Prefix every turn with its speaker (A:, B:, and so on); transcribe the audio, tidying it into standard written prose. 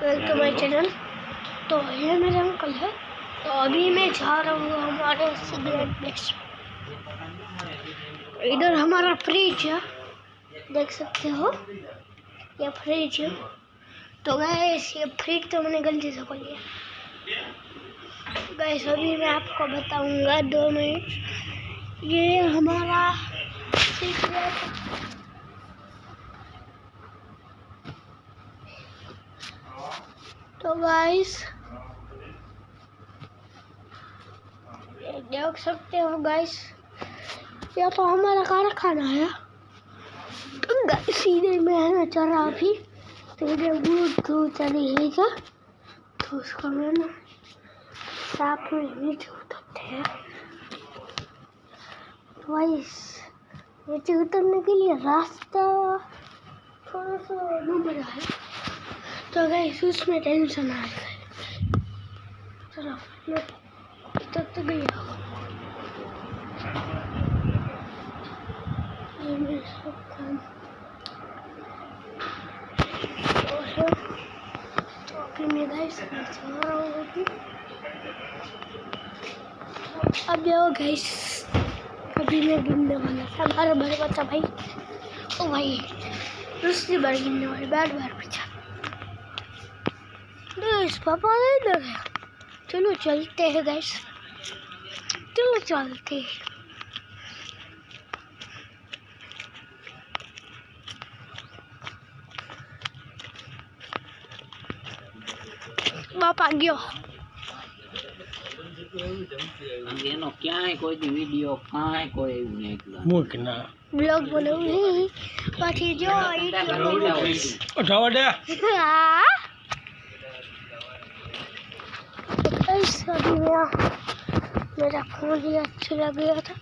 A: Welcome to my channel. तो ये मेरे अंकल है। तो अभी मैं जा रहा हूँ हमारे सिगरेट बेच। इधर हमारा फ्रिज है, देख सकते हो, ये फ्रिज है। तो गैस ये फ्रिज तो मैंने गलती से खोल लिया। गैस अभी मैं आपको बताऊंगा 2 मिनट। ये हमारा सिगरेट तो गाइस देख सकते हो गाइस, ये तो हमारा कारखाना है। तो गाइस सीधे में है ना चरा अभी, तो इधर दूध चली है क्या, तो उसको मैं ना साफ में नीचे उतरते हैं। तो गाइस नीचे उतरने के लिए रास्ता थोड़ा सा डूबरा है, तो गाइस उसमें टेंशन आ रहा है। चलो मैं तो गया ये मेरे सब काम। तो अभी मैं गाइस जा रहा हूँ अब जाओ गाइस। अभी मैं गिनने वाला था, बार बचा भाई। ओ भाई दूसरी बार गिनने वाली, बार बचा। इस पापा इधर है। चलो चलते हैं गाइस, चलो चलते हैं। बाप आ गया।
B: એનો ક્યાંય કોઈ વિડિયો કાંઈ કોઈ એવું નહીં
C: મૂક ના
A: બ્લોગ બનાવું પછી જો
C: ઉઠાવા દે।
A: अभी मेरा फोन ही अच्छा लग गया था,